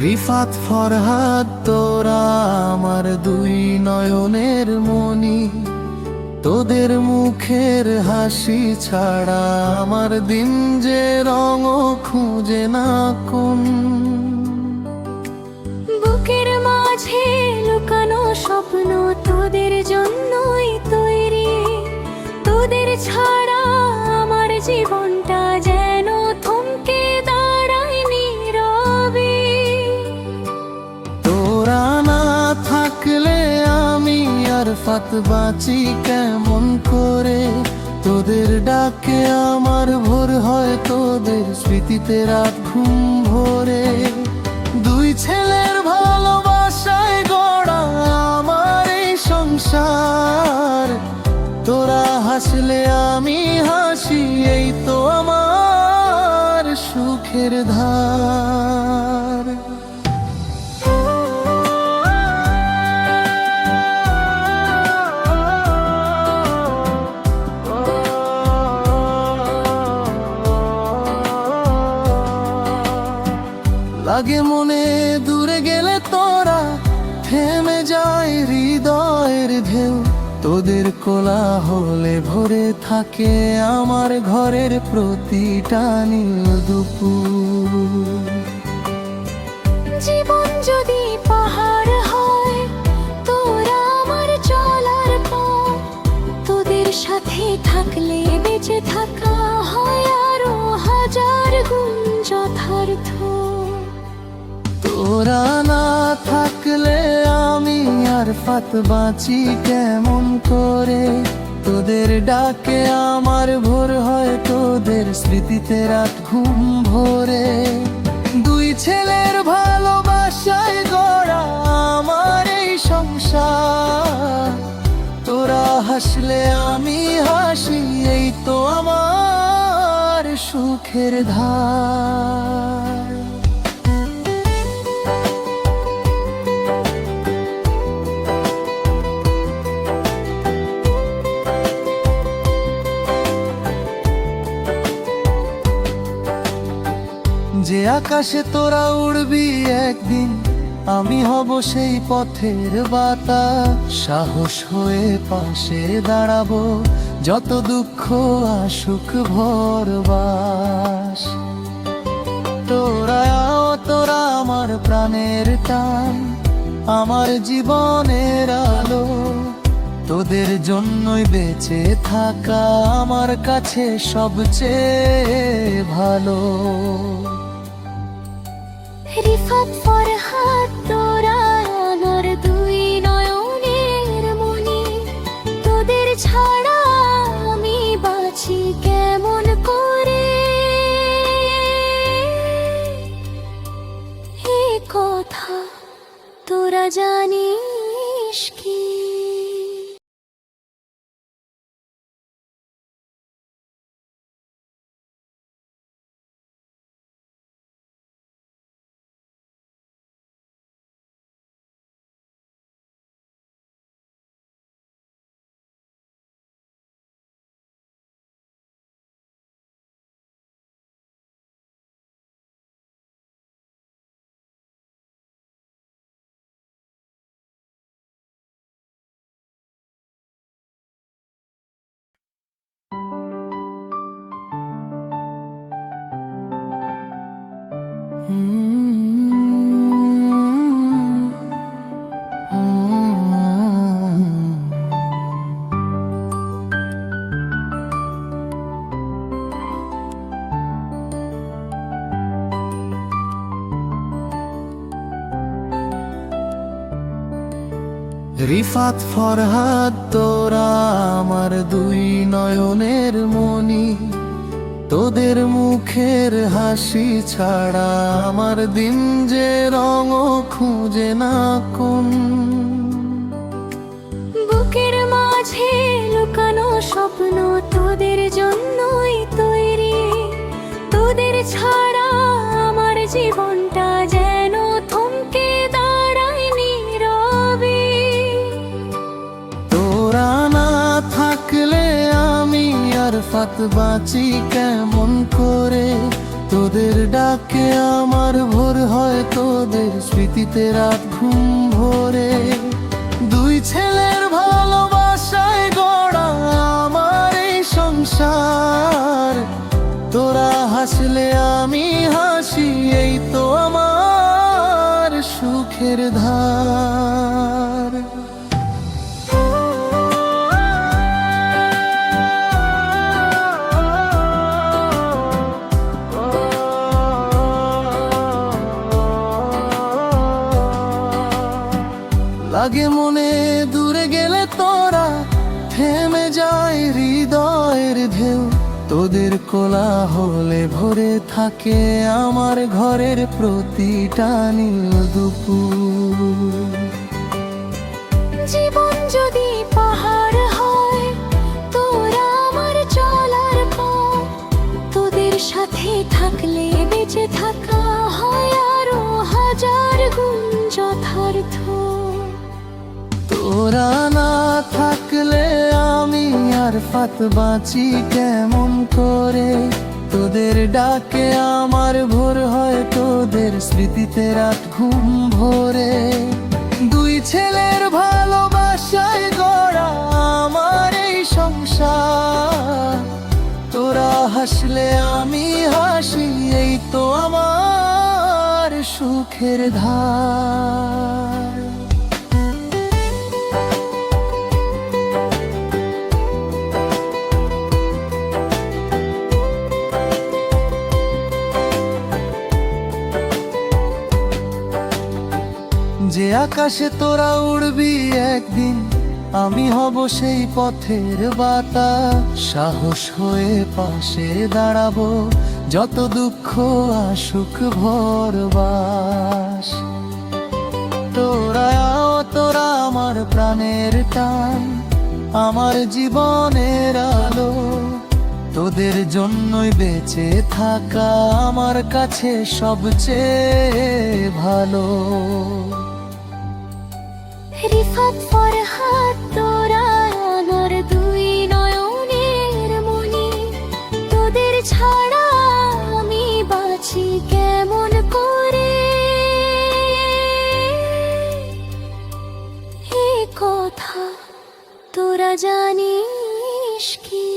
রিফাত ফরহাদ তোরা আমার দুই নয়নের মনি, তোদের মুখের হাসি ছাড়া আমার দিন যে রঙ খুঁজে না কোন। বুকের মাঝে লুকানো স্বপ্ন তোদের জন্যই তৈরি, তোদের ছাড়া আমার জীবনটা যেন থমকে দাঁড়ায় নীরবে। তোরা না থাকলে আমি আর ফাত বাঁচি কেমন করে, তোদের ডাকে আমার ভোর হয়, তোদের স্মৃতিতে রাত ঘুম ভরে। দুই ছেলের ভালোবাসায় গড়া আমার এই সংসার, তোরা হাসলে আমি হাসি, এই তো আমার সুখের ধার। লাগে মনে দূরে গেলে তোরা, থেমে যায় হৃদয়ের ঢেউ, তোদের কোলাহলে ভরে থাকে আমার ঘরের প্রতিটা নীল দুপুর। জীবন যদি পাহাড় হয়, তোরা আমার চলার পথ, তোদের সাথে থাকলে বেঁচে থাকা হয় আরো হাজার গুণ যথার্থ। তোরা না থাকলে আমি আর ফাত বাঁচি কেমন করে, তোদের ডাকে আমার ভোর হয়, তোদের স্মৃতিতে রাত ঘুম ভরে। দুই ছেলের ভালোবাসায় গড়া আমার এই সংসার, তোরা হাসলে আমি হাসি, এই তো আমার সুখের ধার। যে আকাশে তোরা উড়বি একদিন, আমি হব সেই পথের বাতাস, সাহস হয়ে পাশে দাঁড়াবো, যত দুঃখ আসুক ভরবাস। তোরা আমার প্রাণের টান, আমার জীবনের আলো, তোদের জন্যই বেঁচে থাকা আমার কাছে সবচেয়ে ভালো। রিফাত ফরহাদ তোরা আমার দুই নয়নের মনি, তোদের ছাড়া আমি বাঁচি কেমন করে, এই কথা তোরা জানিস কি? রিফাত ফরহাদ তোরা আমার দুই নয়নের মনি, তোদের মুখের হাসি ছাড়া আমার দিন যে রঙ খুঁজে না কোন। বুকের মাঝে লুকানো স্বপ্ন তোদের জন্যই তৈরি, তোদের ছাড়া আমার জীবনটা যেন থমকে দাঁড়ায় নীরবে। তোরা না থাকলে আমি আর ফাত বাঁচি কেমন করে, তোদের ডাকে আমার ভোর হয়, তোদের স্মৃতিতে রাত ঘুম ভরে। দুই ছেলের ভালোবাসায় গড়া আমার এই সংসার। তোরা হাসলে আমি হাসি, এই তো আমার সুখের ধার। লাগে মনে দূরে গেলে তোরা, থেমে যায় হৃদয়ের ঢেউ। তোদের কোলাহলে ভরে থাকে আমার ঘরের প্রতিটা নীল দুপুর। জীবন যদি পাহাড় হয়, তোরা আমার চলার পথ। তোদের সাথে থাকলে বেঁচে থাকা হয় আরো হাজার গুণ যথার্থ। তোরা না থাকলে আমি আর ফাত বাঁচি কেমন করে। তোদের ডাকে আমার ভোর হয়, তোদের স্মৃতিতে রাত ঘুম ভরে। দুই ছেলের ভালোবাসায় গড়া আমার এই সংসার। তোরা হাসলে আমি হাসি, এই তো আমার সুখের ধার। যে আকাশে তোরা উড়বি একদিন, আমি হব সেই পথের বাতাস। সাহস হয়ে পাশে দাঁড়াবো, যত দুঃখ আসুক ভরবাস। তোরা তোরা আমার প্রাণের টান, আমার জীবনের আলো। তোদের জন্যই বেঁচে থাকা আমার কাছে সবচেয়ে ভালো। রিফাত ফরহাদ তোরা আমার দুই নয়নের মনি। তোদের ছাড়া আমি বাঁচি কেমন করে, এ কথা তোরা জানিস কি?